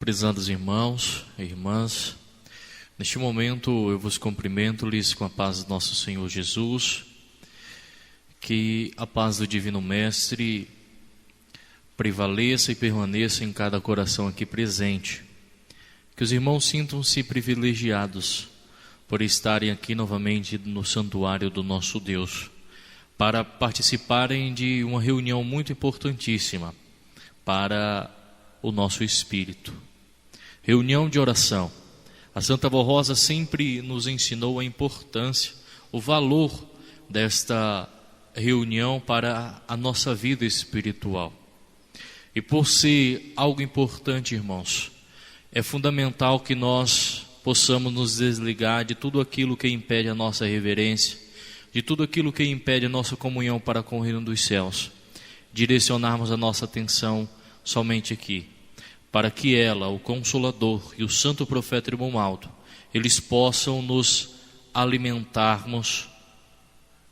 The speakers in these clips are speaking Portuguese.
Prezados irmãos e irmãs, neste momento eu vos cumprimento-lhes com a paz do nosso Senhor Jesus, que a paz do Divino Mestre prevaleça e permaneça em cada coração aqui presente, que os irmãos sintam-se privilegiados por estarem aqui novamente no santuário do nosso Deus, para participarem de uma reunião muito importantíssima para o nosso espírito. Reunião de oração. A Santa Vó Rosa sempre nos ensinou a importância, o valor desta reunião para a nossa vida espiritual. E por ser algo importante, irmãos, é fundamental que nós possamos nos desligar de tudo aquilo que impede a nossa reverência, de tudo aquilo que impede a nossa comunhão para com o reino dos céus, direcionarmos a nossa atenção somente aqui, para que ela, o Consolador e o Santo Profeta Irmão-Alto, eles possam nos alimentarmos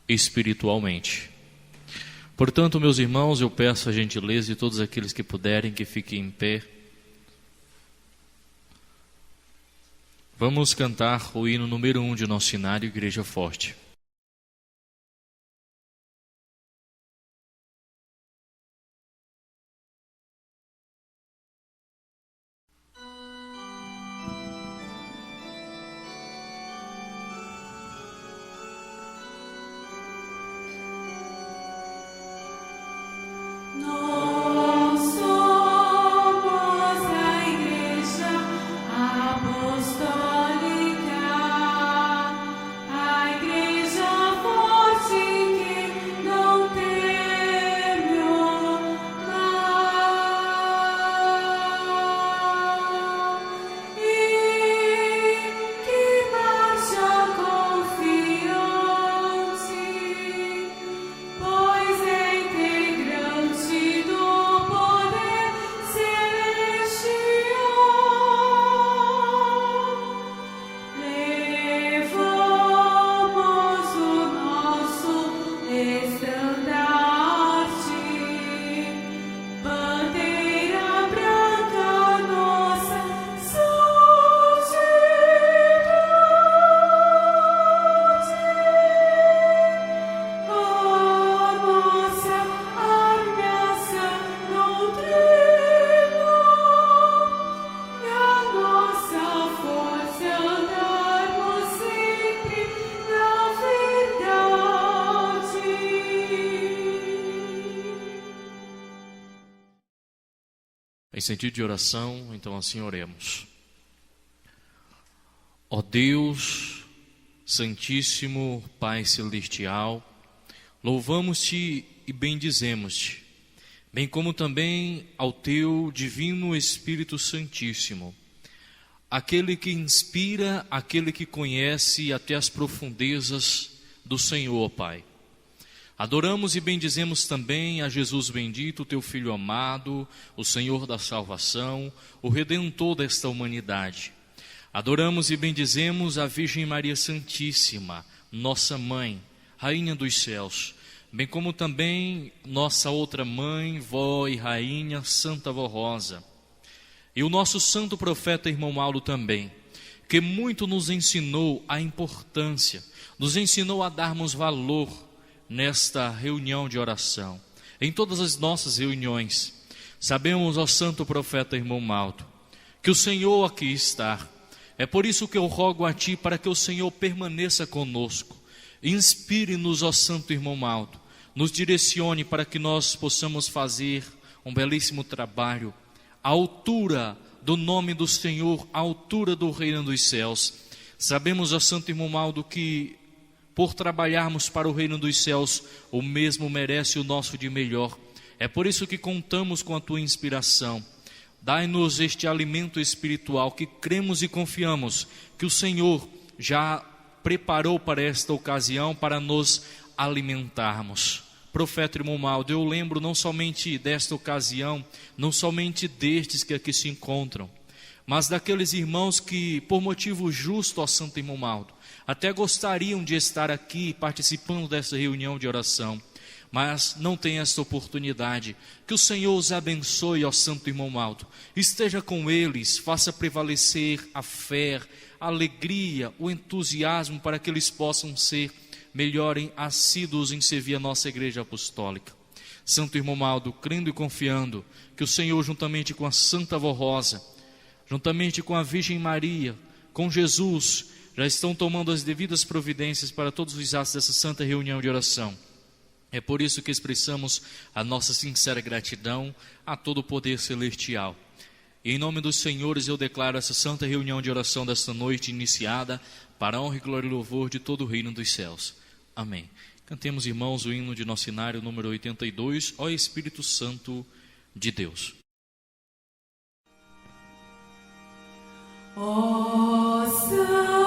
espiritualmente. Portanto, meus irmãos, eu peço a gentileza de todos aqueles que puderem que fiquem em pé. Vamos cantar o hino número 1 de nosso cenário, Igreja Forte. Em sentido de oração, então assim oremos. Ó Deus, Santíssimo Pai Celestial, louvamos-te e bendizemos-te, bem como também ao teu divino Espírito Santíssimo, aquele que inspira, aquele que conhece até as profundezas do Senhor, Pai. Adoramos e bendizemos também a Jesus bendito, teu Filho amado, o Senhor da salvação, o Redentor desta humanidade. Adoramos e bendizemos a Virgem Maria Santíssima, nossa Mãe, Rainha dos céus, bem como também nossa outra Mãe, Vó e Rainha, Santa Vó Rosa. E o nosso Santo Profeta Irmão Mauro também, que muito nos ensinou a importância, nos ensinou a darmos valor nesta reunião de oração, em todas as nossas reuniões. Sabemos, ó Santo Profeta Irmão Mauro, que o Senhor aqui está. É por isso que eu rogo a Ti para que o Senhor permaneça conosco. Inspire-nos, ó Santo Irmão Mauro, nos direcione para que nós possamos fazer um belíssimo trabalho, à altura do nome do Senhor, à altura do reino dos céus. Sabemos, ó Santo Irmão Maldo, que por trabalharmos para o reino dos céus, o mesmo merece o nosso de melhor. É por isso que contamos com a tua inspiração. Dai-nos este alimento espiritual que cremos e confiamos que o Senhor já preparou para esta ocasião, para nos alimentarmos. Profeta Irmão Maldo, eu lembro não somente desta ocasião, não somente destes que aqui se encontram, mas daqueles irmãos que, por motivo justo, ó Santo Irmão Maldo, até gostariam de estar aqui participando dessa reunião de oração, mas não tem esta oportunidade. Que o Senhor os abençoe, ó Santo Irmão Maldo, esteja com eles, faça prevalecer a fé, a alegria, o entusiasmo, para que eles possam ser melhorem assíduos em servir a nossa Igreja Apostólica. Santo Irmão Maldo, crendo e confiando que o Senhor, juntamente com a Santa Avó Rosa, juntamente com a Virgem Maria, com Jesus, já estão tomando as devidas providências para todos os atos dessa santa reunião de oração. É por isso que expressamos a nossa sincera gratidão a todo o poder celestial. E em nome dos senhores eu declaro essa santa reunião de oração desta noite iniciada para a honra e glória e louvor de todo o reino dos céus. Amém. Cantemos, irmãos, o hino de nosso cenário número 82, ó Espírito Santo de Deus. Ó Santo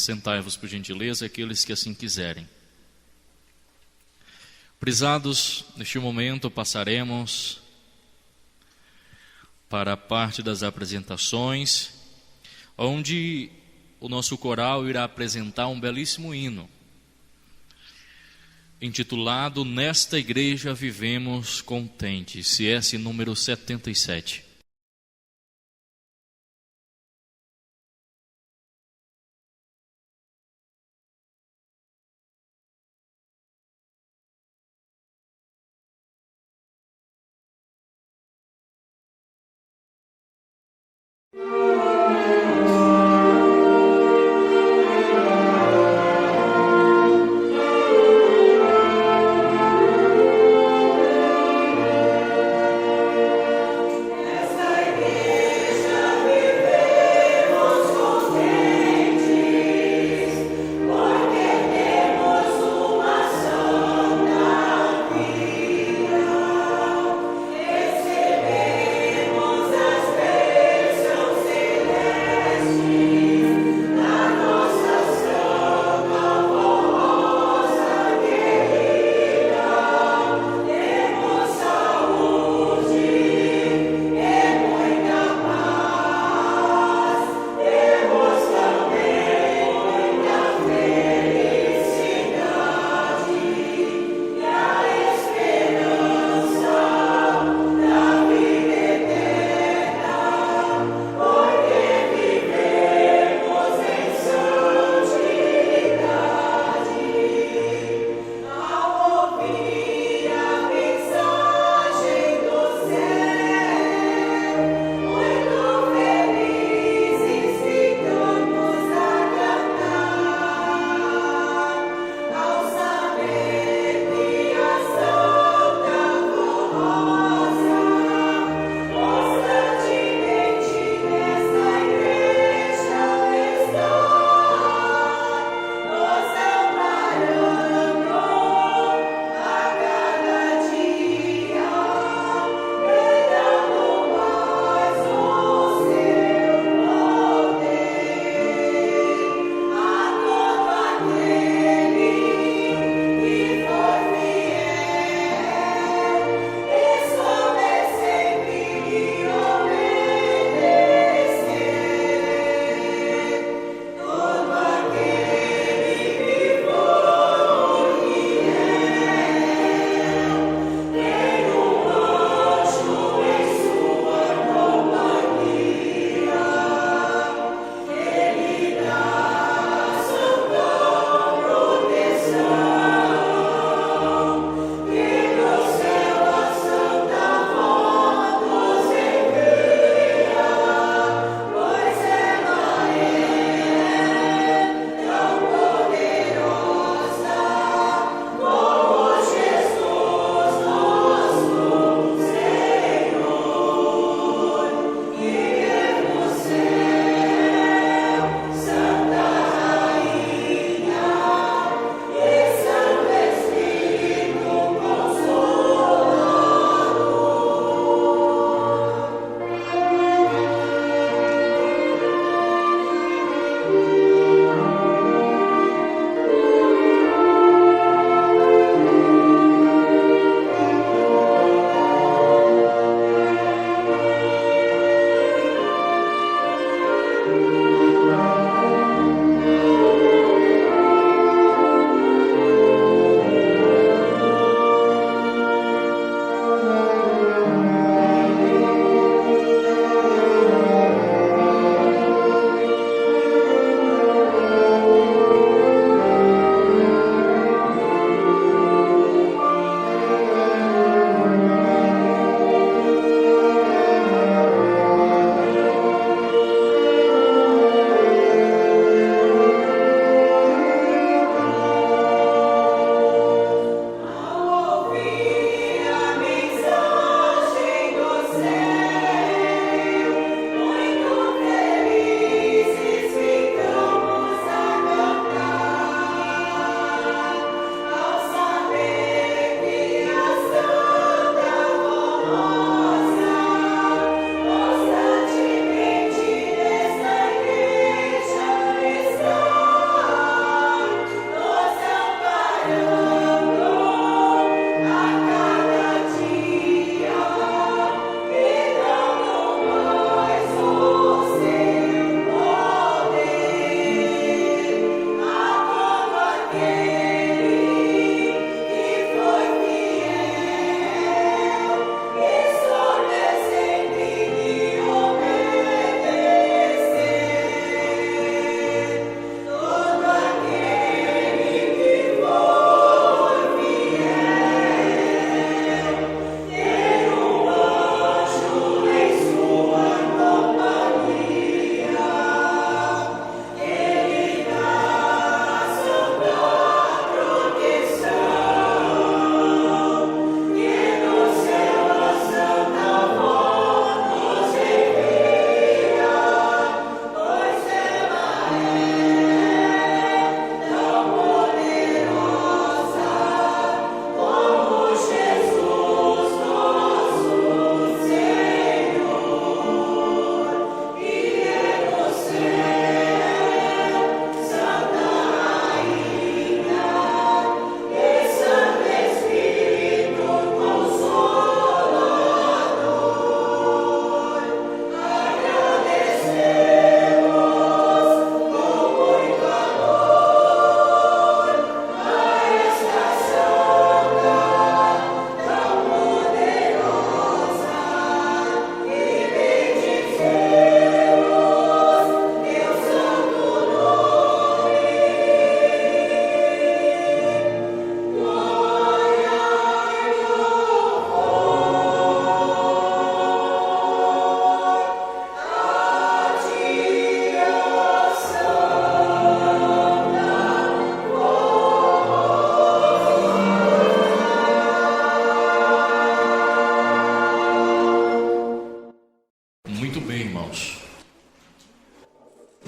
Sentai-vos, por gentileza, aqueles que assim quiserem. Prezados, neste momento passaremos para a parte das apresentações, onde o nosso coral irá apresentar um belíssimo hino, intitulado Nesta Igreja Vivemos Contentes, CS número 77.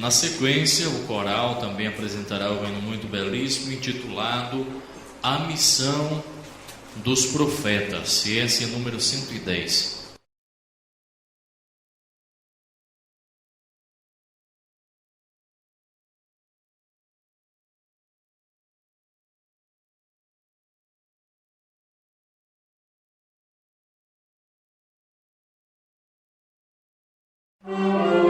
Na sequência, o coral também apresentará um hino muito belíssimo intitulado A Missão dos Profetas, esse é número 110. Os profetas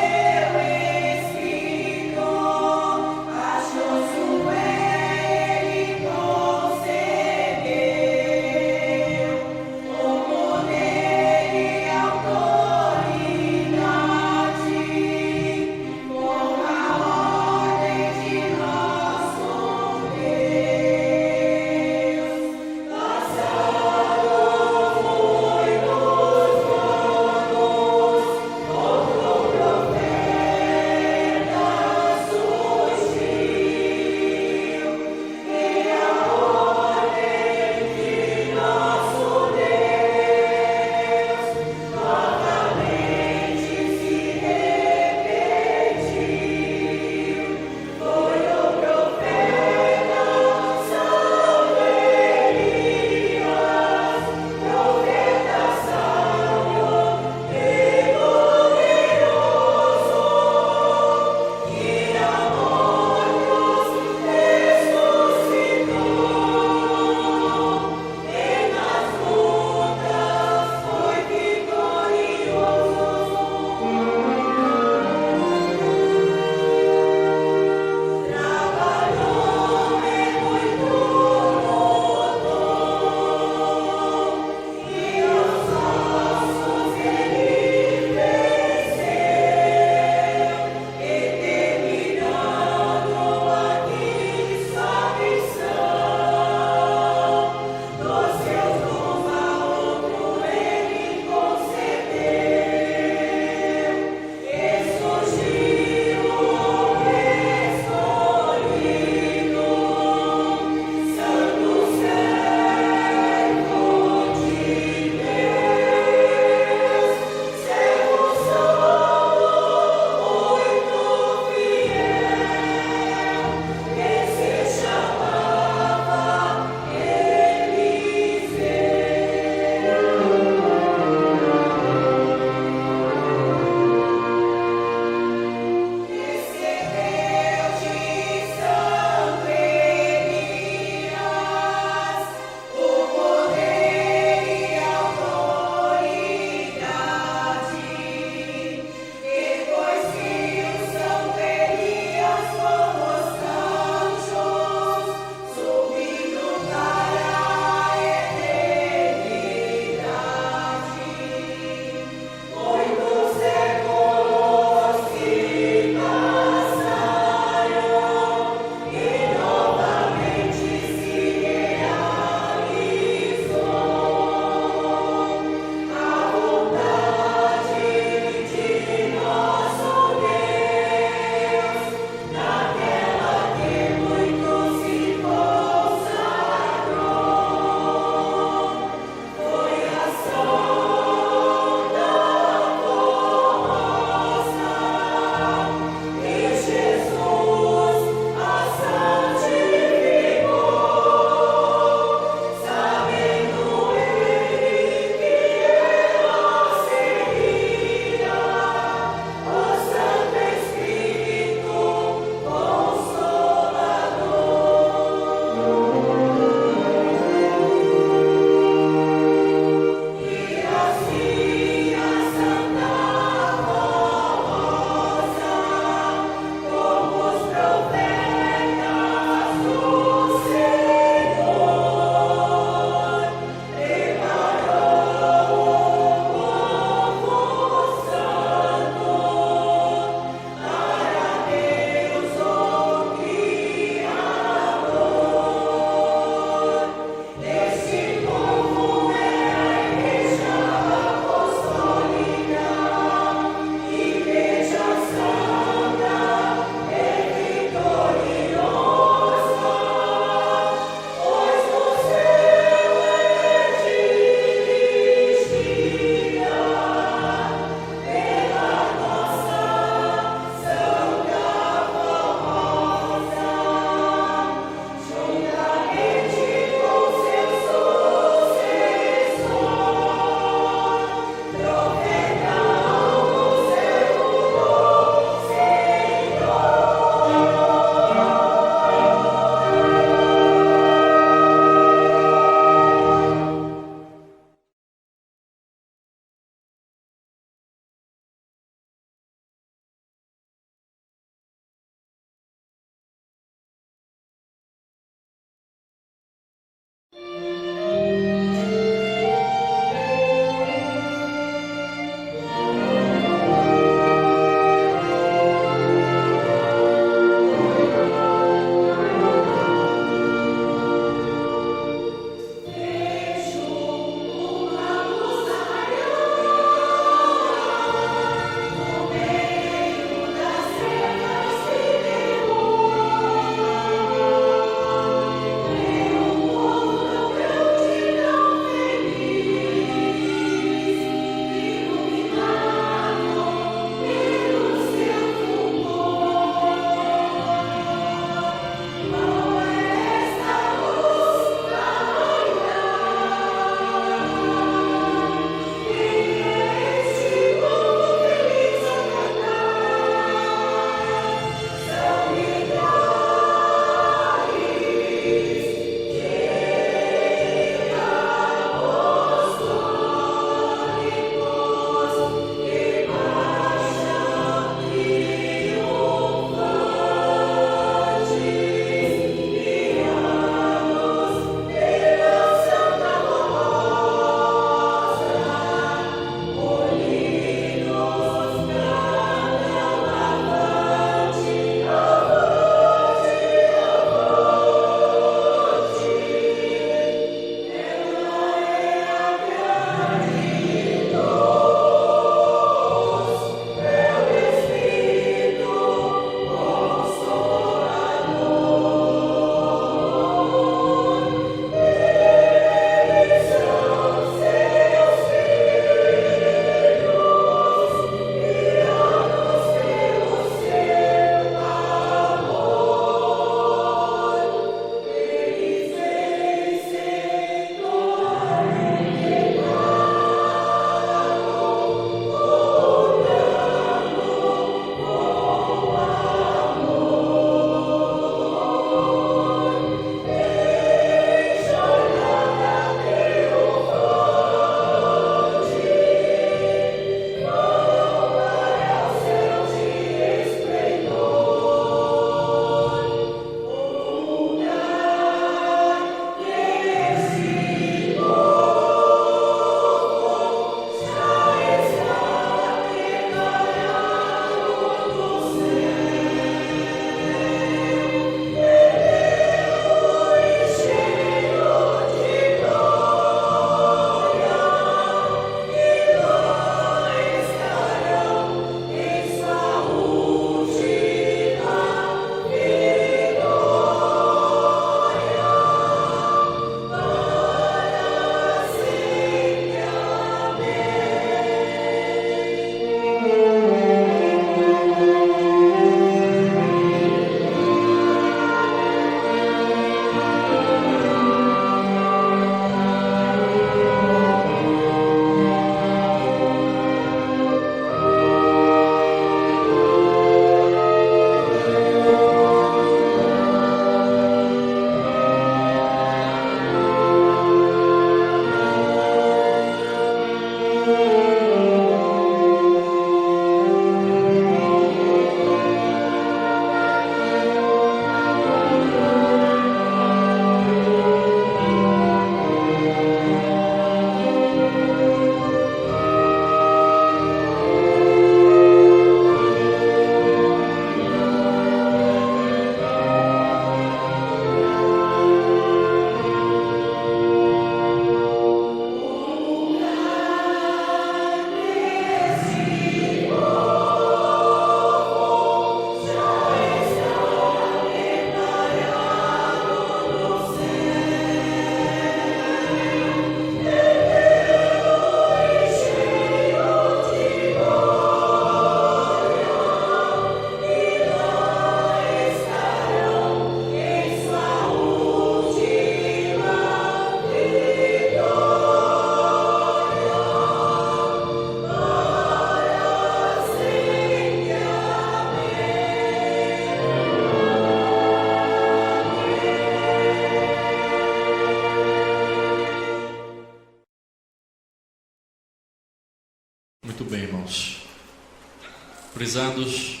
Prezados,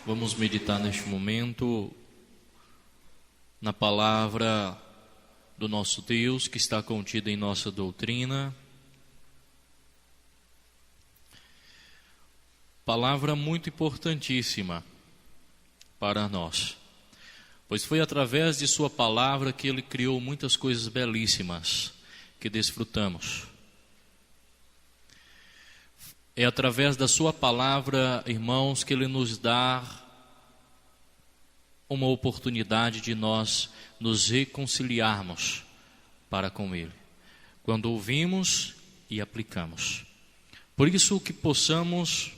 vamos meditar neste momento na palavra do nosso Deus que está contida em nossa doutrina. Palavra muito importantíssima para nós, pois foi através de sua palavra que ele criou muitas coisas belíssimas que desfrutamos. É através da sua palavra, irmãos, que ele nos dá uma oportunidade de nós nos reconciliarmos para com ele, quando ouvimos e aplicamos. Por isso que possamos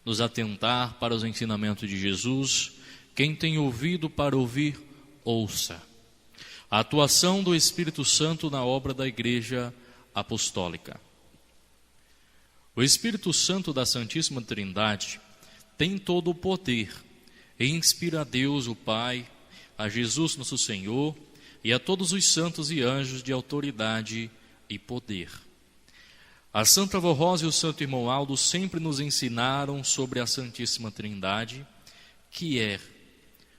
nos atentar para os ensinamentos de Jesus. Quem tem ouvido para ouvir, ouça. A atuação do Espírito Santo na obra da Igreja Apostólica. O Espírito Santo da Santíssima Trindade tem todo o poder e inspira a Deus, o Pai, a Jesus nosso Senhor e a todos os santos e anjos de autoridade e poder. A Santa Vó Rosa e o Santo Irmão Aldo sempre nos ensinaram sobre a Santíssima Trindade, que é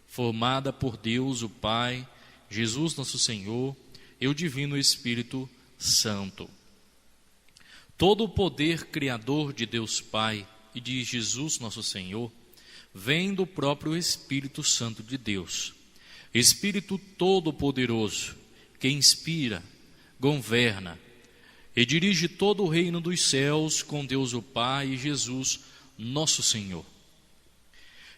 formada por Deus, o Pai, Jesus nosso Senhor e o Divino Espírito Santo. Todo o poder criador de Deus Pai e de Jesus nosso Senhor vem do próprio Espírito Santo de Deus. Espírito todo-poderoso que inspira, governa e dirige todo o reino dos céus com Deus o Pai e Jesus nosso Senhor.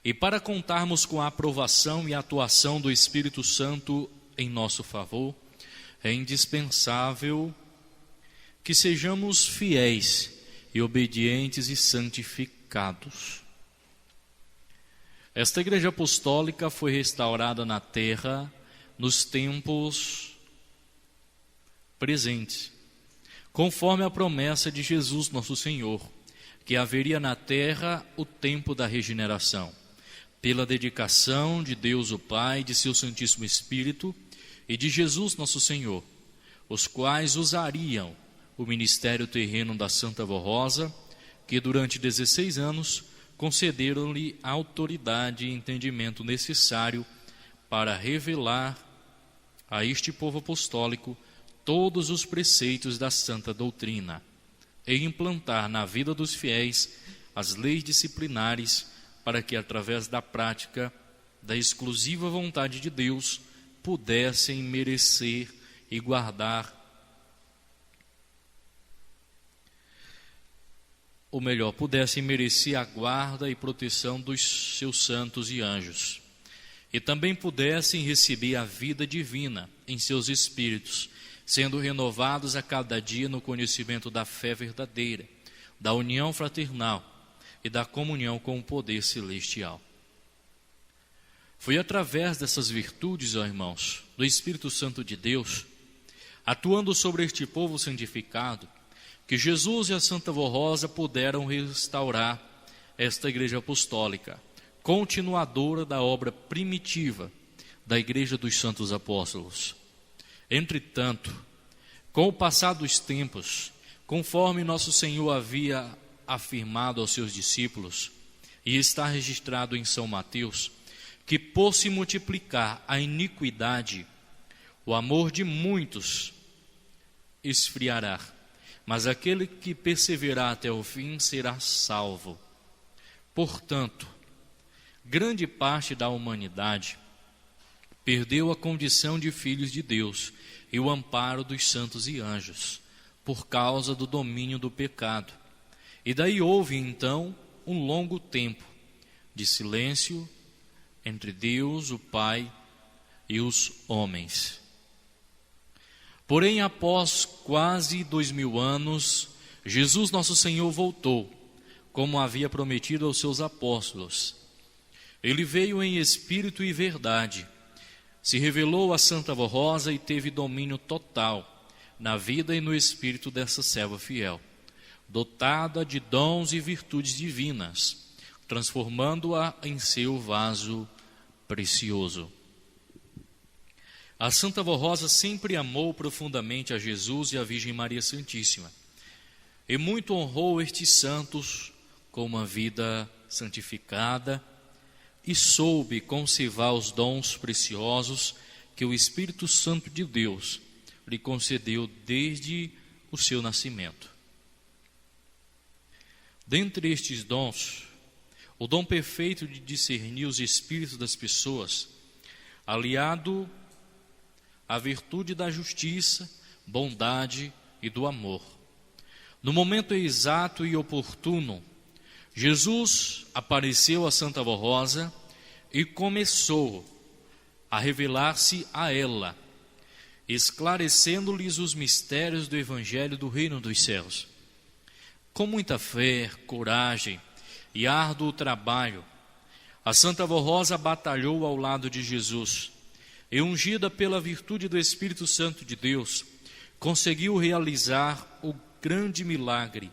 E para contarmos com a aprovação e a atuação do Espírito Santo em nosso favor, é indispensável que sejamos fiéis e obedientes e santificados. Esta Igreja Apostólica foi restaurada na terra nos tempos presentes, conforme a promessa de Jesus nosso Senhor, que haveria na terra o tempo da regeneração, pela dedicação de Deus o Pai, de seu Santíssimo Espírito e de Jesus nosso Senhor, os quais usariam o ministério terreno da Santa Vó Rosa, que durante 16 anos concederam-lhe a autoridade e entendimento necessário para revelar a este povo apostólico todos os preceitos da santa doutrina e implantar na vida dos fiéis as leis disciplinares para que, através da prática da exclusiva vontade de Deus, pudessem merecer e guardar pudessem merecer a guarda e proteção dos seus santos e anjos, e também pudessem receber a vida divina em seus espíritos, sendo renovados a cada dia no conhecimento da fé verdadeira, da união fraternal e da comunhão com o poder celestial. Foi através dessas virtudes, ó irmãos, do Espírito Santo de Deus, atuando sobre este povo santificado, que Jesus e a Santa Vó Rosa puderam restaurar esta Igreja Apostólica, continuadora da obra primitiva da Igreja dos Santos Apóstolos. Entretanto, com o passar dos tempos, conforme nosso Senhor havia afirmado aos seus discípulos, e está registrado em São Mateus, que por se multiplicar a iniquidade, o amor de muitos esfriará, mas aquele que perseverar até o fim será salvo. Portanto, grande parte da humanidade perdeu a condição de filhos de Deus e o amparo dos santos e anjos, por causa do domínio do pecado. E daí houve então um longo tempo de silêncio entre Deus, o Pai e os homens. Porém, após quase 2000 anos, Jesus nosso Senhor voltou, como havia prometido aos seus apóstolos. Ele veio em espírito e verdade, se revelou a Santa Vó Rosa e teve domínio total na vida e no espírito dessa serva fiel, dotada de dons e virtudes divinas, transformando-a em seu vaso precioso. A Santa Vó Rosa sempre amou profundamente a Jesus e a Virgem Maria Santíssima. e muito honrou estes santos com uma vida santificada e soube conservar os dons preciosos que o Espírito Santo de Deus lhe concedeu desde o seu nascimento. Dentre estes dons, o dom perfeito de discernir os espíritos das pessoas, aliado à virtude da justiça, bondade e do amor. No momento exato e oportuno, Jesus apareceu a Santa Avó Rosa e começou a revelar-se a ela, esclarecendo-lhes os mistérios do Evangelho do Reino dos Céus. Com muita fé, coragem e árduo trabalho, a Santa Avó Rosa batalhou ao lado de Jesus e, ungida pela virtude do Espírito Santo de Deus, conseguiu realizar o grande milagre,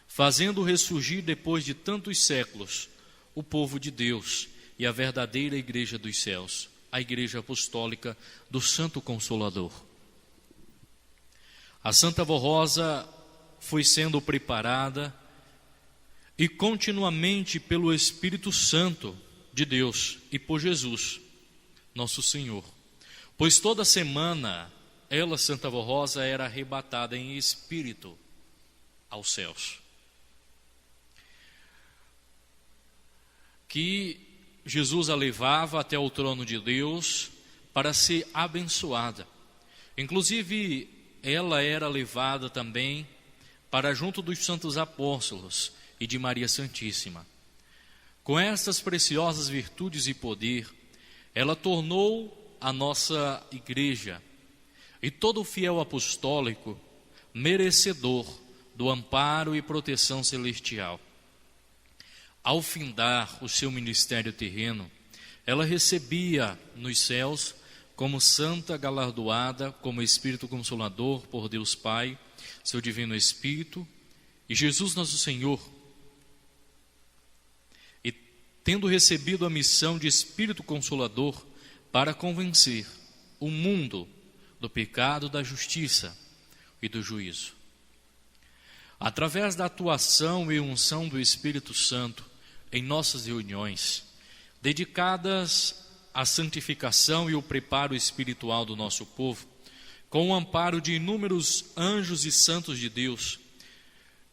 fazendo ressurgir depois de tantos séculos o povo de Deus e a verdadeira Igreja dos Céus, a Igreja Apostólica do Santo Consolador. A Santa Avó Rosa foi sendo preparada e continuamente pelo Espírito Santo de Deus e por Jesus, nosso Senhor. Pois toda semana ela, Santa Avó Rosa, era arrebatada em espírito aos céus. Que Jesus a levava até o trono de Deus para ser abençoada. Inclusive, ela era levada também para junto dos santos apóstolos e de Maria Santíssima. Com estas preciosas virtudes e poder, ela tornou a nossa igreja e todo fiel apostólico merecedor do amparo e proteção celestial. Ao findar o seu ministério terreno, ela recebia nos céus como santa galardoada, como Espírito Consolador por Deus Pai, seu Divino Espírito, e Jesus nosso Senhor. E tendo recebido a missão de Espírito Consolador para convencer o mundo do pecado, da justiça e do juízo. Através da atuação e unção do Espírito Santo em nossas reuniões, dedicadas à santificação e o preparo espiritual do nosso povo, com o amparo de inúmeros anjos e santos de Deus,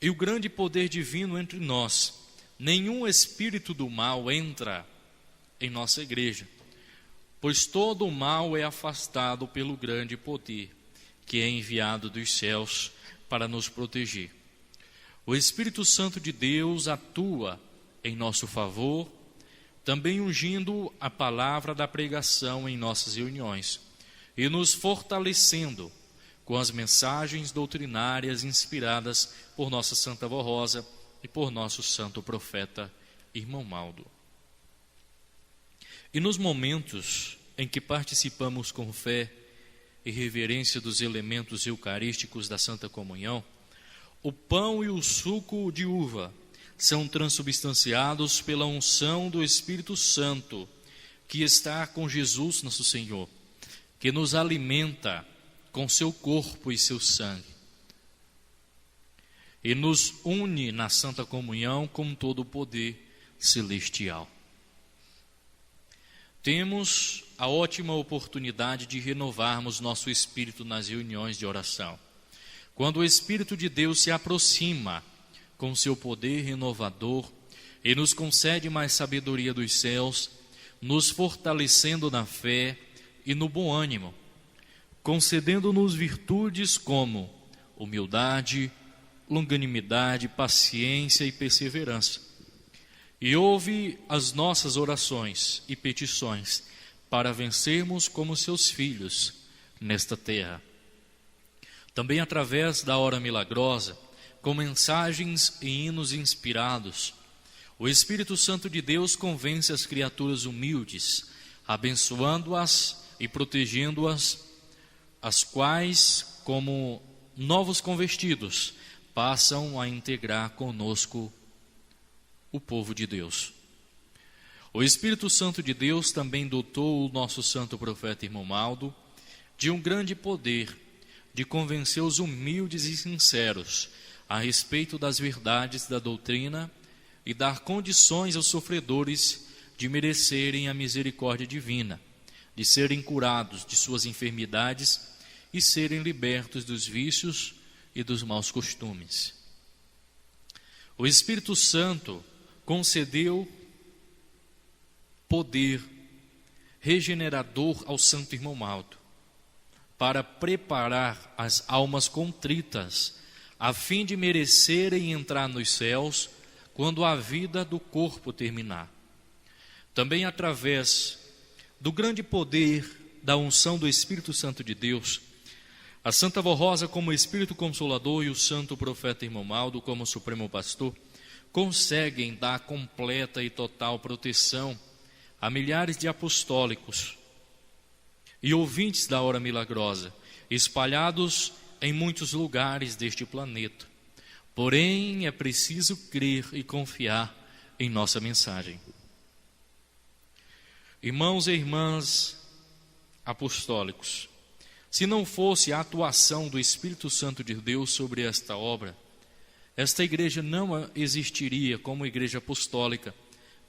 e o grande poder divino entre nós, nenhum espírito do mal entra em nossa igreja, pois todo o mal é afastado pelo grande poder que é enviado dos céus para nos proteger. O Espírito Santo de Deus atua em nosso favor, também ungindo a palavra da pregação em nossas reuniões e nos fortalecendo com as mensagens doutrinárias inspiradas por nossa Santa Avó Rosa e por nosso santo profeta Irmão Maldo. E nos momentos em que participamos com fé e reverência dos elementos eucarísticos da Santa Comunhão, o pão e o suco de uva são transubstanciados pela unção do Espírito Santo, que está com Jesus nosso Senhor, que nos alimenta com seu corpo e seu sangue, e nos une na Santa Comunhão com todo o poder celestial. Temos a ótima oportunidade de renovarmos nosso espírito nas reuniões de oração. Quando o Espírito de Deus se aproxima com seu poder renovador e nos concede mais sabedoria dos céus, nos fortalecendo na fé e no bom ânimo, concedendo-nos virtudes como humildade, longanimidade, paciência e perseverança. E ouve as nossas orações e petições para vencermos como seus filhos nesta terra. Também através da hora milagrosa, com mensagens e hinos inspirados, o Espírito Santo de Deus convence as criaturas humildes, abençoando-as e protegendo-as, as quais, como novos convertidos, passam a integrar conosco o povo de Deus. O Espírito Santo de Deus também dotou o nosso santo profeta Irmão Maldo de um grande poder de convencer os humildes e sinceros a respeito das verdades da doutrina e dar condições aos sofredores de merecerem a misericórdia divina, de serem curados de suas enfermidades e serem libertos dos vícios e dos maus costumes. O Espírito Santo concedeu poder regenerador ao santo irmão Maldo, para preparar as almas contritas, a fim de merecerem entrar nos céus quando a vida do corpo terminar. Também através do grande poder da unção do Espírito Santo de Deus, a Santa Vó Rosa como Espírito Consolador e o Santo Profeta Irmão Maldo como Supremo Pastor conseguem dar completa e total proteção a milhares de apostólicos e ouvintes da hora milagrosa, espalhados em muitos lugares deste planeta. Porém, é preciso crer e confiar em nossa mensagem. Irmãos e irmãs apostólicos, se não fosse a atuação do Espírito Santo de Deus sobre esta obra, esta igreja não existiria como igreja apostólica,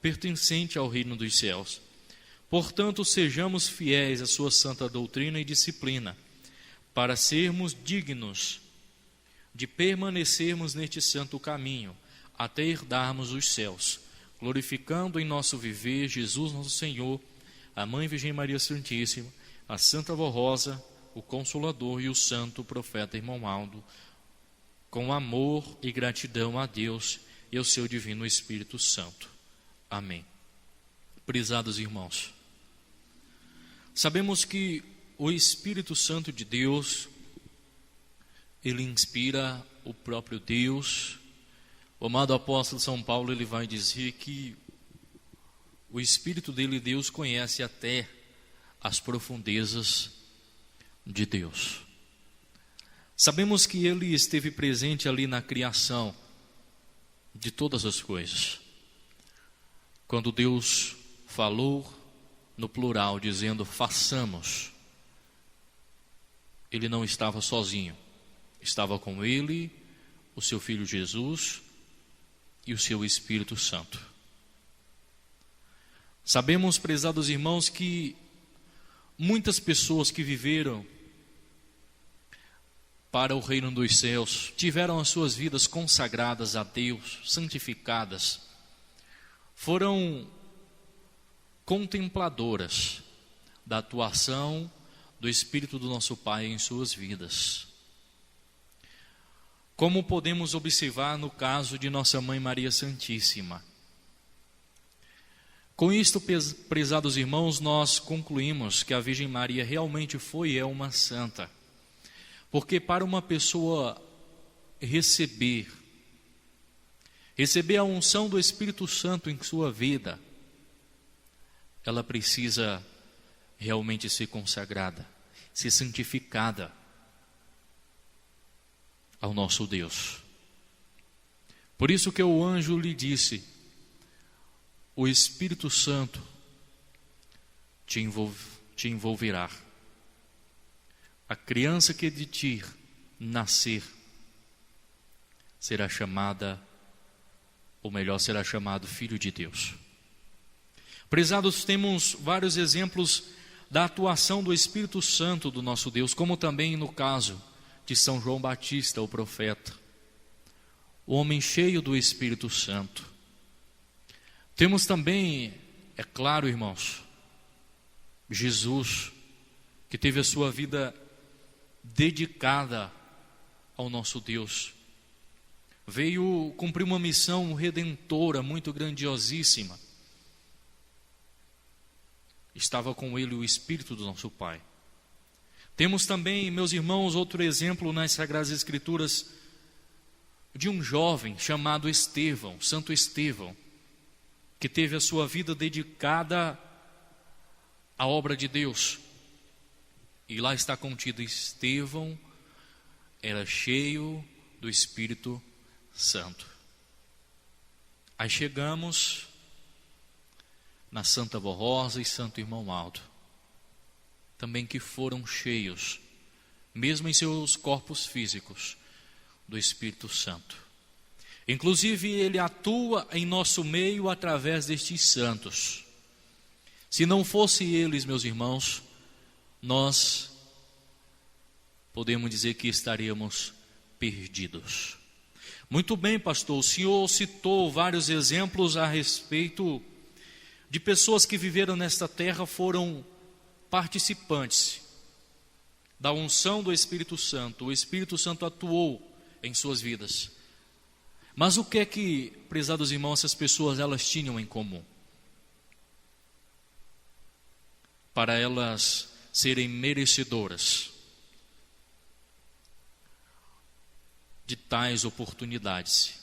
pertencente ao reino dos céus. Portanto, sejamos fiéis à sua santa doutrina e disciplina, para sermos dignos de permanecermos neste santo caminho, até herdarmos os céus, glorificando em nosso viver Jesus nosso Senhor, a Mãe Virgem Maria Santíssima, a Santa Vó Rosa, o Consolador e o Santo Profeta Irmão Maldo, com amor e gratidão a Deus e ao seu Divino Espírito Santo. Amém. Prezados irmãos, sabemos que o Espírito Santo de Deus, ele inspira o próprio Deus. O amado apóstolo São Paulo, ele vai dizer que o Espírito dele, Deus, conhece até as profundezas de Deus. Sabemos que ele esteve presente ali na criação de todas as coisas. Quando Deus falou no plural, dizendo façamos, ele não estava sozinho. Estava com ele, o seu Filho Jesus e o seu Espírito Santo. Sabemos, prezados irmãos, que muitas pessoas que viveram para o reino dos céus tiveram as suas vidas consagradas a Deus, santificadas, foram contempladoras da atuação do Espírito do nosso Pai em suas vidas. Como podemos observar no caso de Nossa Mãe Maria Santíssima. Com isto, prezados irmãos, nós concluímos que a Virgem Maria realmente foi e é uma santa. Porque para uma pessoa receber a unção do Espírito Santo em sua vida, ela precisa realmente ser consagrada, ser santificada ao nosso Deus. Por isso que o anjo lhe disse: o Espírito Santo te envolverá. A criança que de ti nascer será chamada, ou melhor, será chamado Filho de Deus. Prezados, temos vários exemplos da atuação do Espírito Santo do nosso Deus, como também no caso de São João Batista, o profeta, o homem cheio do Espírito Santo. Temos também, é claro, irmãos, Jesus, que teve a sua vida dedicada ao nosso Deus. Veio cumprir uma missão redentora muito grandiosíssima. Estava com ele o Espírito do nosso Pai. Temos também, meus irmãos, outro exemplo nas Sagradas Escrituras de um jovem chamado Estevão, Santo Estevão, que teve a sua vida dedicada à obra de Deus. E lá está contido: Estevão era cheio do Espírito Santo. Aí chegamos na Santa Vó Rosa e Santo Irmão Maldo, também que foram cheios, mesmo em seus corpos físicos, do Espírito Santo. Inclusive, ele atua em nosso meio através destes santos. Se não fosse eles, meus irmãos, nós podemos dizer que estaríamos perdidos. Muito bem, pastor, o senhor citou vários exemplos a respeito de pessoas que viveram nesta terra, foram participantes da unção do Espírito Santo. O Espírito Santo atuou em suas vidas. Mas o que é que, prezados irmãos, essas pessoas elas tinham em comum? Para elas serem merecedoras de tais oportunidades,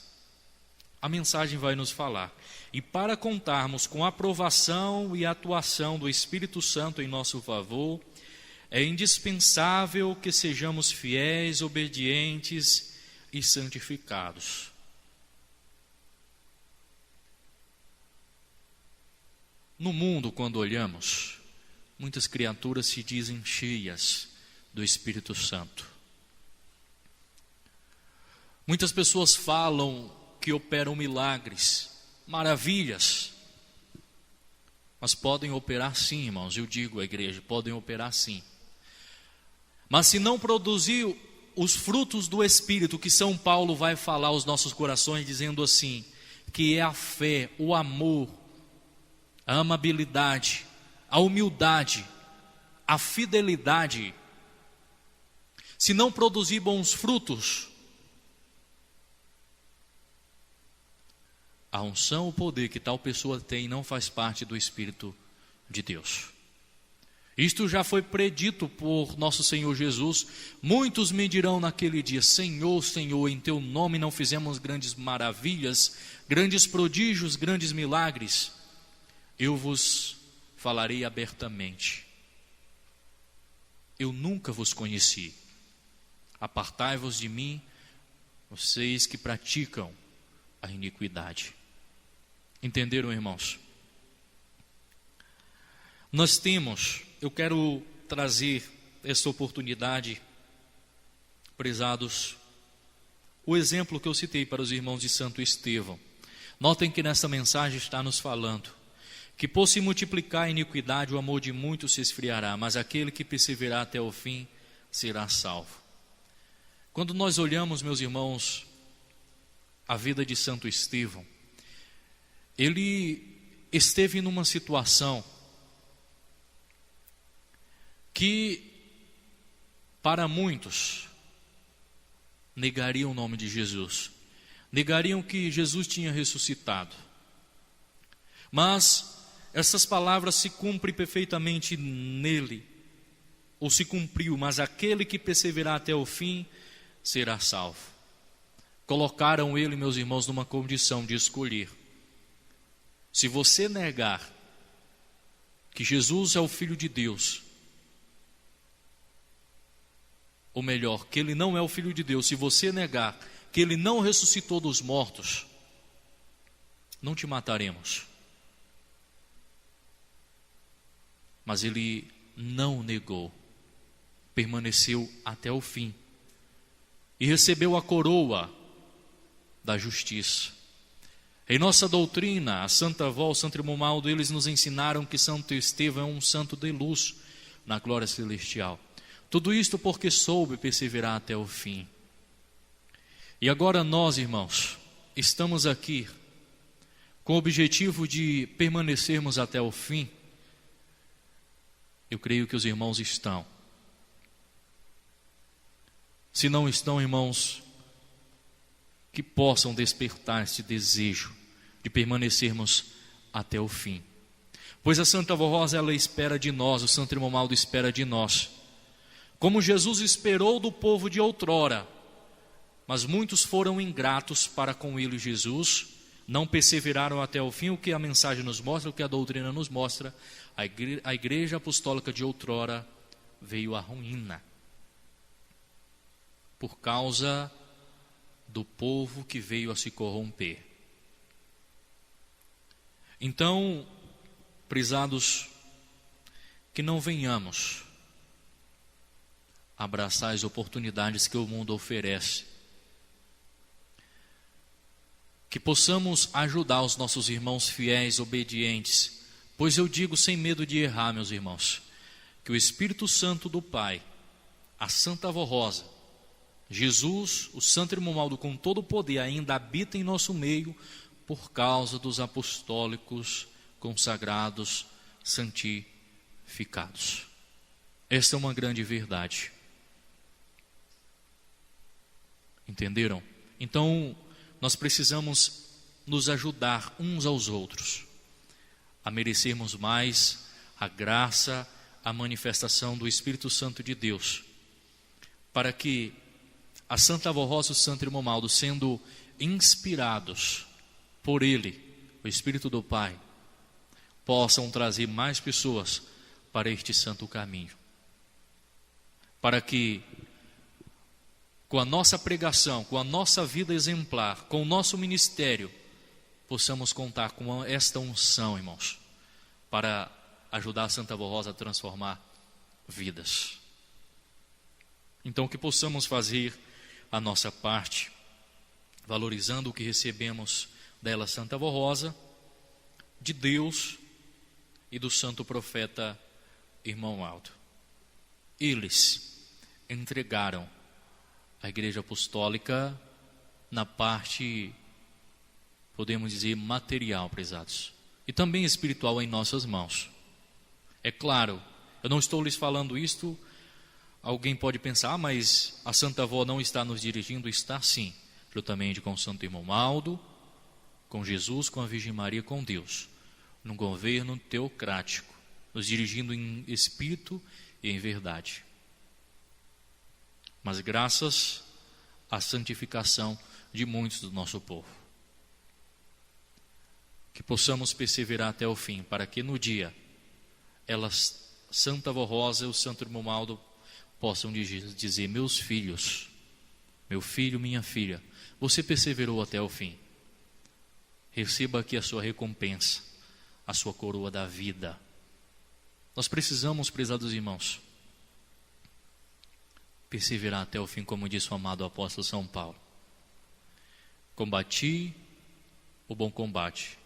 a mensagem vai nos falar. E para contarmos com a aprovação e atuação do Espírito Santo em nosso favor, é indispensável que sejamos fiéis, obedientes e santificados. No mundo, quando olhamos, muitas criaturas se dizem cheias do Espírito Santo. Muitas pessoas falam que operam milagres, maravilhas, mas podem operar sim, irmãos, eu digo à igreja, podem operar sim. Mas se não produzir os frutos do Espírito, que São Paulo vai falar aos nossos corações, dizendo assim, que é a fé, o amor, a amabilidade, a humildade, a fidelidade, se não produzir bons frutos, a unção, o poder que tal pessoa tem não faz parte do Espírito de Deus. Isto já foi predito por nosso Senhor Jesus. Muitos me dirão naquele dia, Senhor, Senhor, em teu nome não fizemos grandes maravilhas, grandes prodígios, grandes milagres. Eu vos falarei abertamente. Eu nunca vos conheci. Apartai-vos de mim, vocês que praticam a iniquidade. Entenderam, irmãos? Nós temos, eu quero trazer essa oportunidade, prezados, o exemplo que eu citei para os irmãos de Santo Estevão. Notem que nessa mensagem está nos falando que por se multiplicar a iniquidade, o amor de muitos se esfriará, mas aquele que perseverar até o fim será salvo. Quando nós olhamos, meus irmãos, a vida de Santo Estevão, ele esteve numa situação que para muitos negariam o nome de Jesus, negariam que Jesus tinha ressuscitado. Mas essas palavras se cumprem perfeitamente nele, ou se cumpriu, mas aquele que perseverar até o fim será salvo. Colocaram ele, meus irmãos, numa condição de escolher. Se você negar que Jesus é o Filho de Deus, ou melhor, que ele não é o Filho de Deus, se você negar que ele não ressuscitou dos mortos, não te mataremos. Mas ele não negou, permaneceu até o fim e recebeu a coroa da justiça. Em nossa doutrina, a Santa Avó, o Santo Romualdo, eles nos ensinaram que Santo Estevão é um santo de luz na glória celestial. Tudo isto porque soube perseverar até o fim. E agora nós, irmãos, estamos aqui com o objetivo de permanecermos até o fim. Eu creio que os irmãos estão. Se não estão, irmãos, que possam despertar esse desejo de permanecermos até o fim. Pois a Santa Avó Rosa, ela espera de nós, o Santo Romualdo espera de nós. Como Jesus esperou do povo de outrora, mas muitos foram ingratos para com ele, Jesus, não perseveraram até o fim. O que a mensagem nos mostra, o que a doutrina nos mostra, a igreja apostólica de outrora veio à ruína, por causa do povo que veio a se corromper. Então, prezados, que não venhamos abraçar as oportunidades que o mundo oferece que possamos ajudar os nossos irmãos fiéis, obedientes, pois eu digo sem medo de errar, meus irmãos, que o Espírito Santo do Pai, a Santa Avó Rosa, Jesus, o Santo Irmão com todo o poder, ainda habita em nosso meio por causa dos apostólicos consagrados, santificados. Esta é uma grande verdade. Entenderam? Então, nós precisamos nos ajudar uns aos outros a merecermos mais a graça, a manifestação do Espírito Santo de Deus, para que a Santa Avó Rosa e o Santo Irmão Maldo, sendo inspirados por Ele, o Espírito do Pai, possam trazer mais pessoas para este santo caminho. Para que, com a nossa pregação, com a nossa vida exemplar, com o nosso ministério, possamos contar com esta unção, irmãos, para ajudar a Santa Avó Rosa a transformar vidas. Então, que possamos fazer a nossa parte, valorizando o que recebemos dela, Santa Avó Rosa, de Deus e do santo profeta Irmão Aldo. Eles entregaram a Igreja Apostólica na parte, podemos dizer, material, prezados, e também espiritual em nossas mãos. É claro, eu não estou lhes falando isto. Alguém pode pensar, mas a Santa Avó não está nos dirigindo? Está sim, juntamente com o Santo Irmão Aldo, com Jesus, com a Virgem Maria, com Deus, num governo teocrático, nos dirigindo em espírito e em verdade. Mas graças à santificação de muitos do nosso povo, que possamos perseverar até o fim, para que no dia elas, Santa Avó Rosa e o Santo Irmão Aldo, possam dizer: meus filhos, meu filho, minha filha, você perseverou até o fim, receba aqui a sua recompensa, a sua coroa da vida. Nós precisamos, prezados irmãos, perseverar até o fim, como disse o amado apóstolo São Paulo. Combati o bom combate,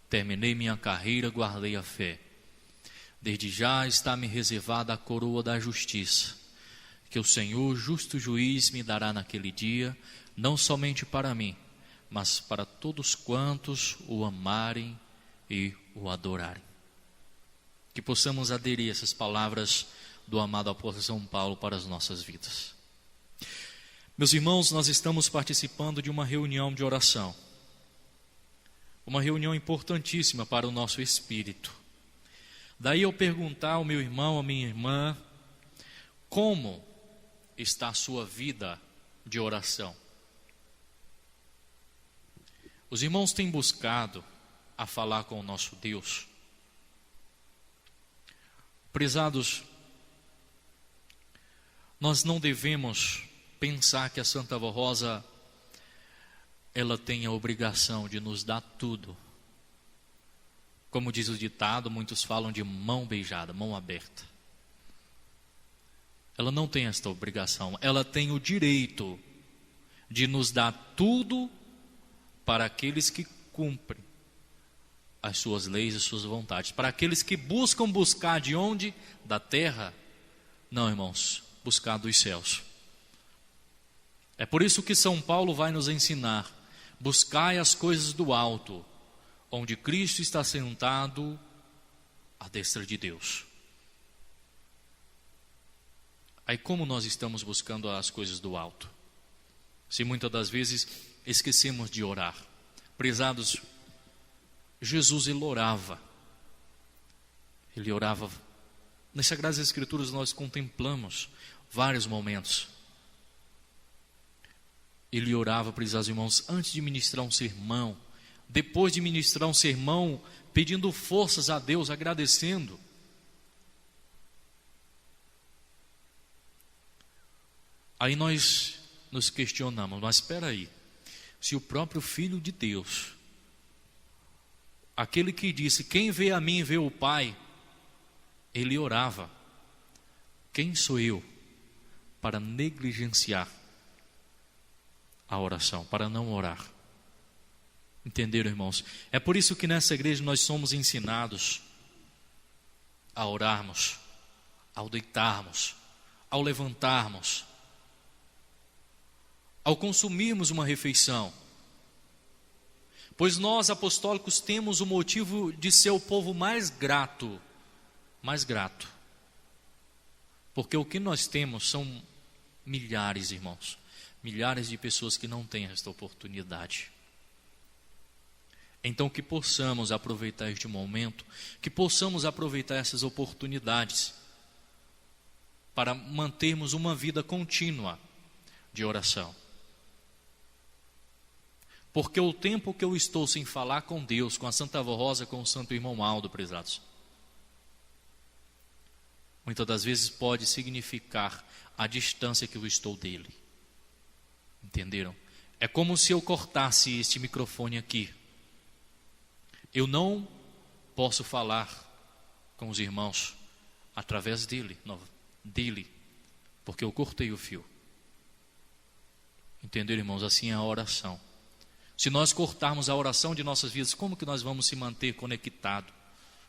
terminei minha carreira, guardei a fé. Desde já está-me reservada a coroa da justiça, que o Senhor, justo juiz, me dará naquele dia, não somente para mim, mas para todos quantos o amarem e o adorarem. Que possamos aderir a essas palavras do amado apóstolo São Paulo para as nossas vidas. Meus irmãos, nós estamos participando de uma reunião de oração, uma reunião importantíssima para o nosso espírito. Daí eu perguntar ao meu irmão, à minha irmã, como está a sua vida de oração? Os irmãos têm buscado a falar com o nosso Deus? Prezados, nós não devemos pensar que a Santa Avó Rosa, ela tem a obrigação de nos dar tudo. Como diz o ditado, muitos falam de mão beijada, mão aberta. Ela não tem esta obrigação, ela tem o direito de nos dar tudo para aqueles que cumprem as suas leis e suas vontades. Para aqueles que buscar de onde? Da terra? Não, irmãos, buscar dos céus. É por isso que São Paulo vai nos ensinar: buscai as coisas do alto, onde Cristo está sentado à destra de Deus. Aí como nós estamos buscando as coisas do alto? Se muitas das vezes esquecemos de orar. Prezados, Jesus, ele orava. Ele orava. Nas Sagradas Escrituras nós contemplamos vários momentos. Ele orava, prezados irmãos, antes de ministrar um sermão, depois de ministrar um sermão, pedindo forças a Deus, agradecendo. Aí nós nos questionamos, mas espera aí, se o próprio Filho de Deus, aquele que disse: quem vê a mim vê o Pai, ele orava, quem sou eu para negligenciar a oração, para não orar? Entenderam, irmãos? É por isso que nessa igreja nós somos ensinados a orarmos, ao deitarmos, ao levantarmos, ao consumirmos uma refeição. Pois nós, apostólicos, temos o motivo de ser o povo mais grato. Porque o que nós temos são milhares, irmãos, milhares de pessoas que não têm esta oportunidade. Então que possamos aproveitar este momento, que possamos aproveitar essas oportunidades para mantermos uma vida contínua de oração. Porque o tempo que eu estou sem falar com Deus, com a Santa Avó Rosa, com o Santo Irmão Aldo, prezados, muitas das vezes pode significar a distância que eu estou dele. Entenderam? É como se eu cortasse este microfone aqui. Eu não posso falar com os irmãos através dele, porque eu cortei o fio. Entenderam, irmãos? Assim é a oração. Se nós cortarmos a oração de nossas vidas, como que nós vamos se manter conectado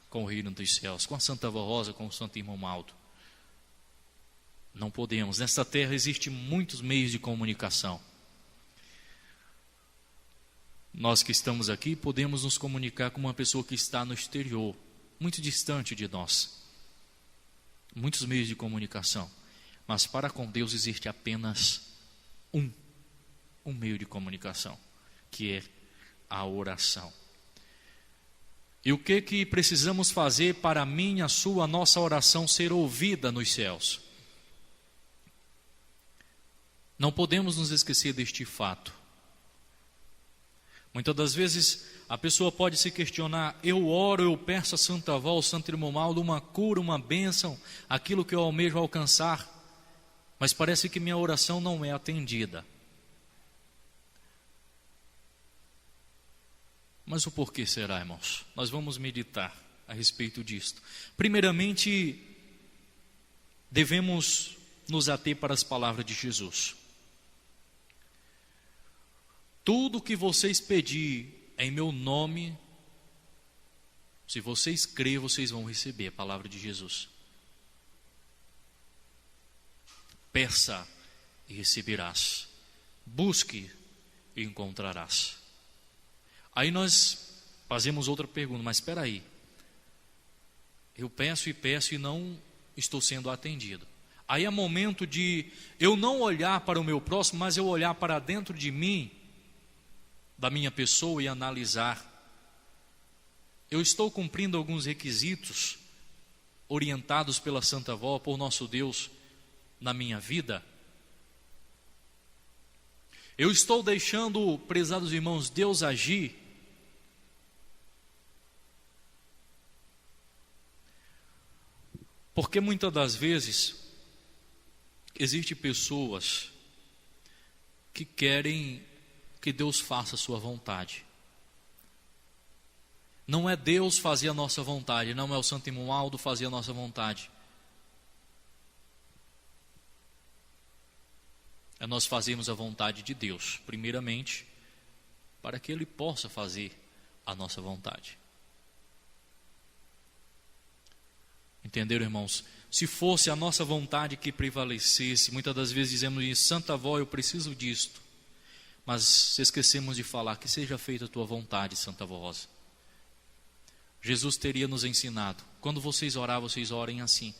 com o reino dos céus, com a Santa Avó Rosa, com o Santo Irmão Aldo? Não podemos. Nesta terra existem muitos meios de comunicação. Nós que estamos aqui podemos nos comunicar com uma pessoa que está no exterior, muito distante de nós. Muitos meios de comunicação. Mas para com Deus existe apenas um meio de comunicação, que é a oração. E o que precisamos fazer para a minha, a sua, a nossa oração ser ouvida nos céus? Não podemos nos esquecer deste fato. Muitas das vezes a pessoa pode se questionar: eu oro, eu peço a Santa Avó, ao Santo Irmão Aldo, uma cura, uma bênção, aquilo que eu almejo alcançar, mas parece que minha oração não é atendida. Mas o porquê será, irmãos? Nós vamos meditar a respeito disto. Primeiramente, devemos nos ater para as palavras de Jesus. Tudo que vocês pedirem em meu nome, se vocês crerem, vocês vão receber a palavra de Jesus. Peça e receberás. Busque e encontrarás. Aí nós fazemos outra pergunta: mas espera aí, eu peço e não estou sendo atendido. Aí é momento de eu não olhar para o meu próximo, mas eu olhar para dentro de mim, da minha pessoa, e analisar: eu estou cumprindo alguns requisitos orientados pela Santa Avó, por nosso Deus, na minha vida? Eu estou deixando, prezados irmãos, Deus agir? Porque muitas das vezes existem pessoas que querem que Deus faça a sua vontade. Não é Deus fazer a nossa vontade, não é o Santo Irmão Aldo fazer a nossa vontade. É nós fazermos a vontade de Deus, primeiramente, para que Ele possa fazer a nossa vontade. Entenderam, irmãos? Se fosse a nossa vontade que prevalecesse, muitas das vezes dizemos isso: Santa Avó, eu preciso disto. Mas esquecemos de falar: que seja feita a tua vontade, Santa Avó Rosa. Jesus teria nos ensinado: quando vocês orar, vocês orem assim: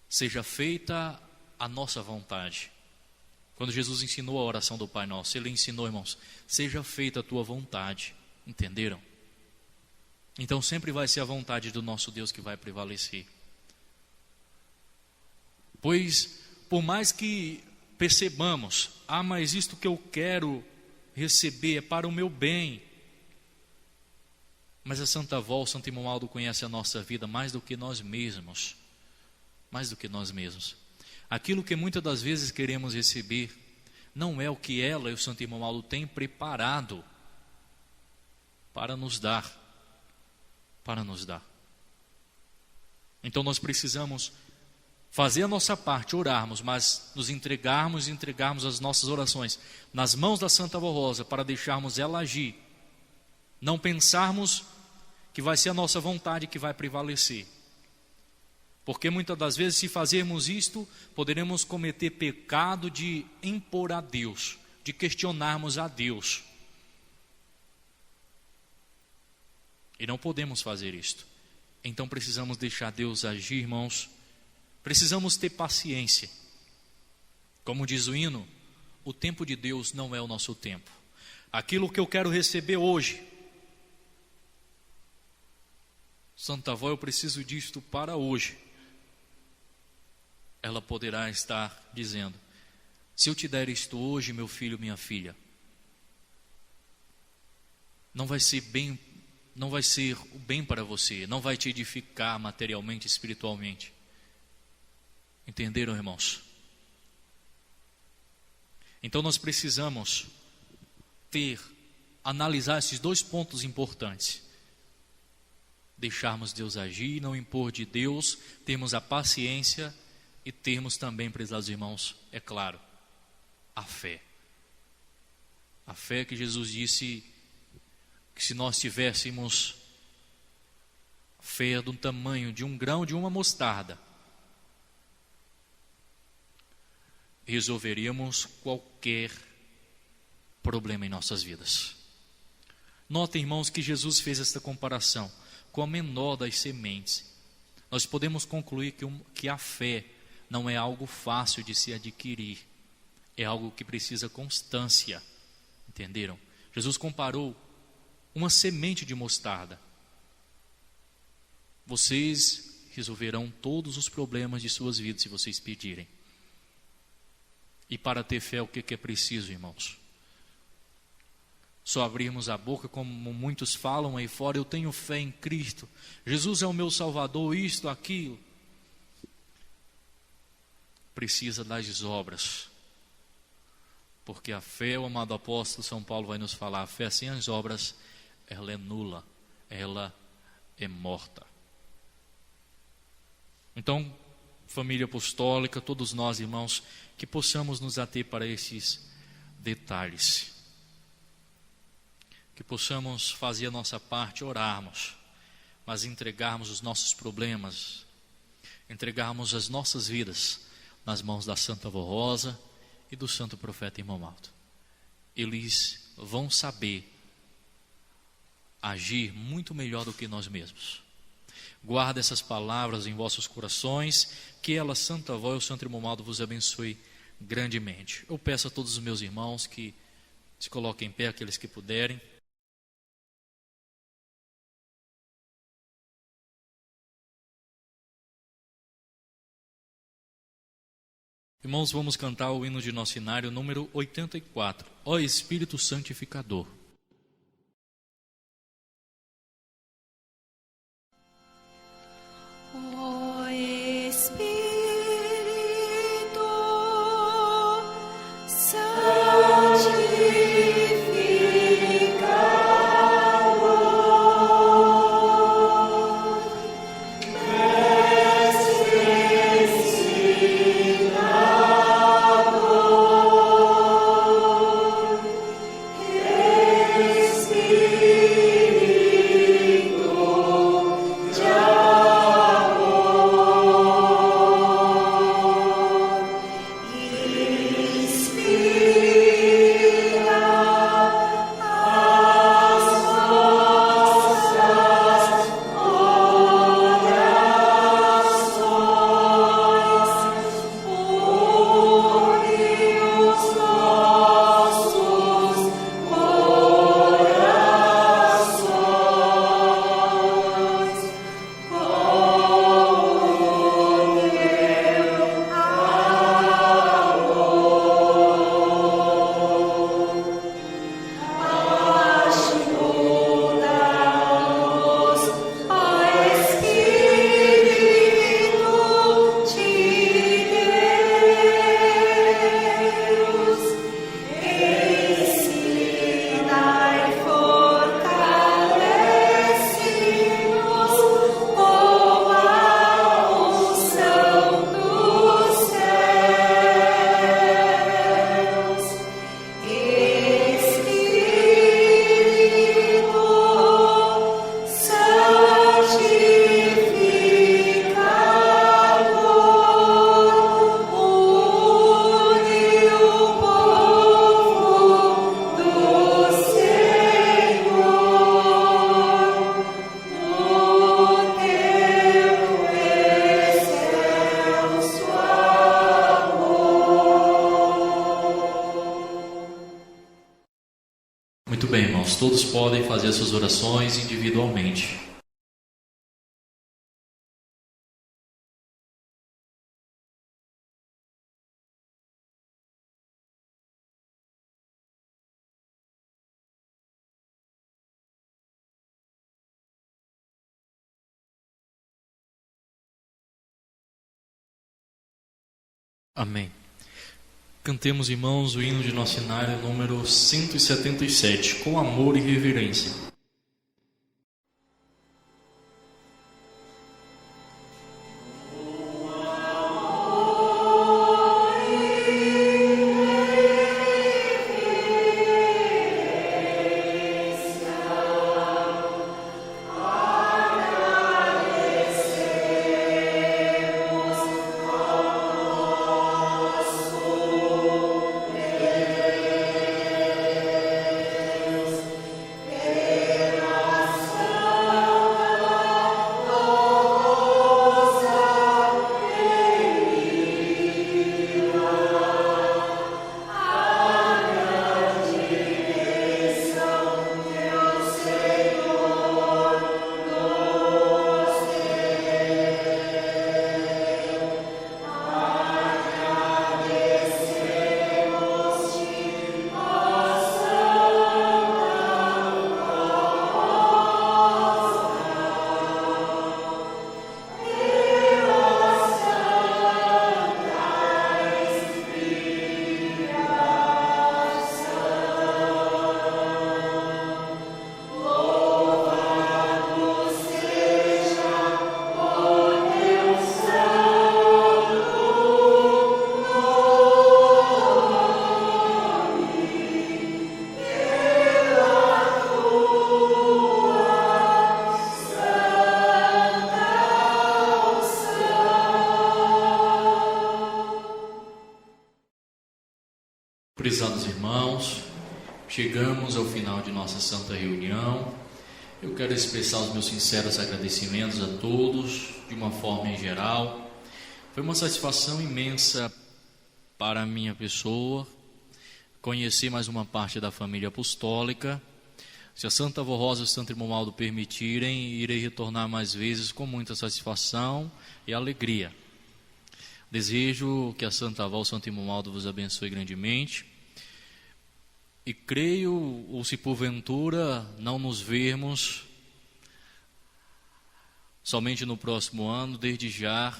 seja feita a nossa vontade. Quando Jesus ensinou a oração do Pai Nosso, Ele ensinou, irmãos: seja feita a tua vontade. Entenderam? Então sempre vai ser a vontade do nosso Deus que vai prevalecer. Pois, por mais que percebamos: mas isto que eu quero receber é para o meu bem. Mas a Santa Avó, o Santo Irmão Aldo, conhece a nossa vida mais do que nós mesmos. Mais do que nós mesmos. Aquilo que muitas das vezes queremos receber não é o que ela e o Santo Irmão Aldo têm preparado para nos dar. Então nós precisamos fazer a nossa parte, orarmos, mas nos entregarmos as nossas orações nas mãos da Santa Avó Rosa para deixarmos ela agir. Não pensarmos que vai ser a nossa vontade que vai prevalecer. Porque muitas das vezes, se fazermos isto, poderemos cometer pecado de impor a Deus, de questionarmos a Deus. E não podemos fazer isto. Então precisamos deixar Deus agir, irmãos. Precisamos ter paciência. Como diz o hino, o tempo de Deus não é o nosso tempo. Aquilo que eu quero receber hoje, Santa Avó, eu preciso disto para hoje. Ela poderá estar dizendo: se eu te der isto hoje, meu filho, minha filha, não vai ser o bem para você, não vai te edificar materialmente, espiritualmente. Entenderam, irmãos? Então nós precisamos analisar esses dois pontos importantes. Deixarmos Deus agir, não impor de Deus, termos a paciência e termos também, prezados irmãos, é claro, a fé. A fé que Jesus disse que se nós tivéssemos fé do tamanho de um grão de uma mostarda, resolveríamos qualquer problema em nossas vidas. Notem, irmãos, que Jesus fez esta comparação com a menor das sementes. Nós podemos concluir que a fé não é algo fácil de se adquirir, é algo que precisa constância. Entenderam? Jesus comparou uma semente de mostarda. Vocês resolverão todos os problemas de suas vidas se vocês pedirem. E para ter fé, o que é preciso, irmãos? Só abrirmos a boca, como muitos falam aí fora: eu tenho fé em Cristo, Jesus é o meu Salvador, isto, aquilo. Precisa das obras. Porque a fé, o amado apóstolo São Paulo vai nos falar, a fé sem as obras, ela é nula, ela é morta. Então, família apostólica, todos nós, irmãos, que possamos nos ater para esses detalhes. Que possamos fazer a nossa parte, orarmos, mas entregarmos os nossos problemas, entregarmos as nossas vidas nas mãos da Santa Avó Rosa e do Santo Profeta Irmão Malto. Eles vão saber agir muito melhor do que nós mesmos. Guarda essas palavras em vossos corações, que ela, Santa Avó e o Santo Irmão Malto, vos abençoe grandemente. Eu peço a todos os meus irmãos que se coloquem em pé, aqueles que puderem. Irmãos, vamos cantar o hino de nosso inário número 84, Ó Espírito Santificador. Ó Espírito santificador, todos podem fazer as suas orações individualmente. Amém. Cantemos, irmãos, o hino de nosso cenário número 177, com amor e reverência. Prezados irmãos, chegamos ao final de nossa santa reunião. Eu quero expressar os meus sinceros agradecimentos a todos, de uma forma em geral. Foi uma satisfação imensa para a minha pessoa conhecer mais uma parte da família apostólica. Se a Santa Avó Rosa e o Santo Irmão Aldo permitirem, irei retornar mais vezes com muita satisfação e alegria. Desejo que a Santa Avó, o Santo Irmão Aldo, vos abençoe grandemente. E creio, ou se porventura não nos vermos somente no próximo ano, desde já,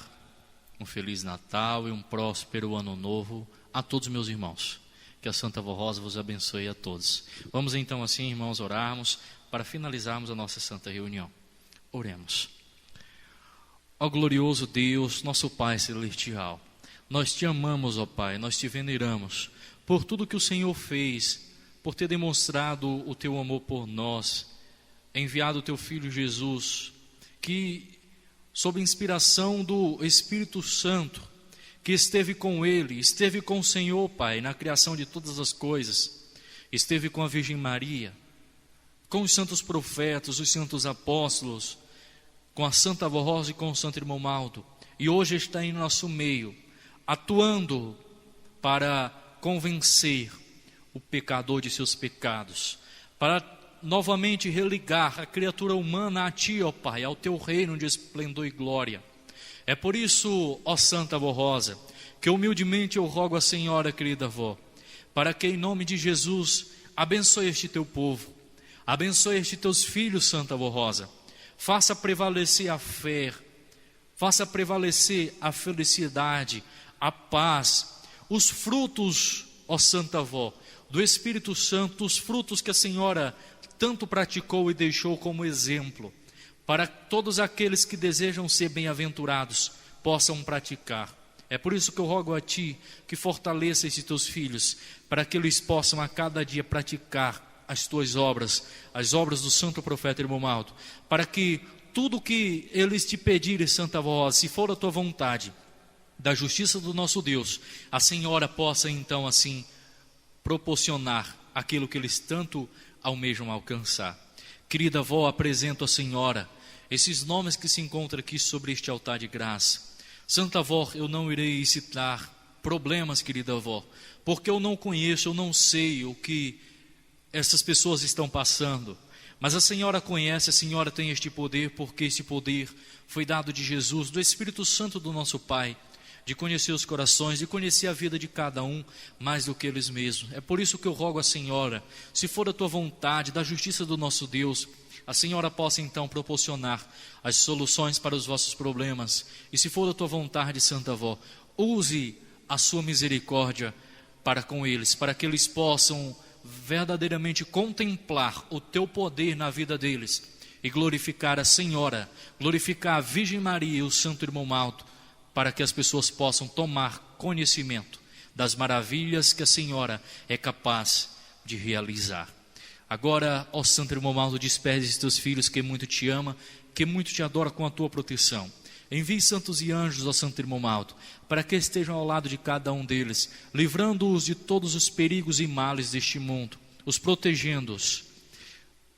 um Feliz Natal e um próspero Ano Novo a todos meus irmãos. Que a Santa Avó Rosa vos abençoe a todos. Vamos então assim, irmãos, orarmos para finalizarmos a nossa santa reunião. Oremos. Ó glorioso Deus, nosso Pai Celestial, nós te amamos, ó Pai, nós te veneramos por tudo que o Senhor fez, por ter demonstrado o teu amor por nós, enviado o teu Filho Jesus, que sob inspiração do Espírito Santo, que esteve com ele, esteve com o Senhor, Pai, na criação de todas as coisas, esteve com a Virgem Maria, com os santos profetas, os santos apóstolos, com a Santa Avó Rosa e com o Santo Irmão Aldo, e hoje está em nosso meio, atuando para convencer o pecador de seus pecados, para novamente religar a criatura humana a Ti, ó Pai, ao Teu reino de esplendor e glória. É por isso, ó Santa Avó Rosa, que humildemente eu rogo à Senhora, querida avó, para que em nome de Jesus abençoe este Teu povo, abençoe estes Teus filhos, Santa Avó Rosa, faça prevalecer a fé, faça prevalecer a felicidade, a paz, os frutos, ó Santa Avó, do Espírito Santo, os frutos que a Senhora tanto praticou e deixou como exemplo, para todos aqueles que desejam ser bem-aventurados, possam praticar. É por isso que eu rogo a Ti, que fortaleça esses Teus filhos, para que eles possam a cada dia praticar as Tuas obras, as obras do Santo Profeta Irmão Aldo, para que tudo que eles te pedirem, Santa Avó Rosa, se for a Tua vontade, da justiça do nosso Deus, a Senhora possa então assim proporcionar aquilo que eles tanto almejam alcançar. Querida avó, apresento à Senhora esses nomes que se encontram aqui sobre este altar de graça. Santa Avó, eu não irei citar problemas, querida avó, porque eu não conheço, eu não sei o que essas pessoas estão passando, mas a Senhora conhece, a Senhora tem este poder, porque esse poder foi dado de Jesus, do Espírito Santo do nosso Pai, de conhecer os corações, de conhecer a vida de cada um, mais do que eles mesmos. É por isso que eu rogo à Senhora, se for a tua vontade, da justiça do nosso Deus, a Senhora possa então proporcionar as soluções para os vossos problemas, e se for a tua vontade, Santa Avó, use a sua misericórdia para com eles, para que eles possam verdadeiramente contemplar o teu poder na vida deles e glorificar a Senhora, glorificar a Virgem Maria e o Santo Irmão Malto, para que as pessoas possam tomar conhecimento das maravilhas que a Senhora é capaz de realizar. Agora, ó Santo Irmão Malto, despede os teus filhos que muito te ama, que muito te adora com a tua proteção. Envie santos e anjos ao Santo Irmão Malto, para que estejam ao lado de cada um deles, livrando-os de todos os perigos e males deste mundo, os protegendo-os.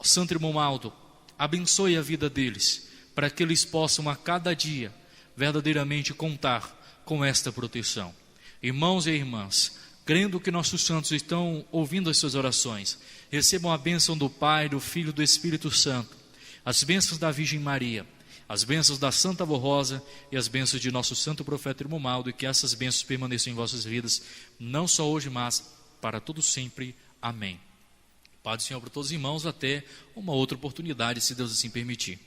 Santo Irmão Malto, abençoe a vida deles, para que eles possam a cada dia verdadeiramente contar com esta proteção. Irmãos e irmãs, crendo que nossos santos estão ouvindo as suas orações, recebam a bênção do Pai, do Filho e do Espírito Santo, as bênçãos da Virgem Maria, as bênçãos da Santa Avó Rosa e as bênçãos de nosso santo profeta Irmão Maldo, e que essas bênçãos permaneçam em vossas vidas, não só hoje, mas para todo sempre. Amém. Paz do Senhor para todos os irmãos, até uma outra oportunidade, se Deus assim permitir.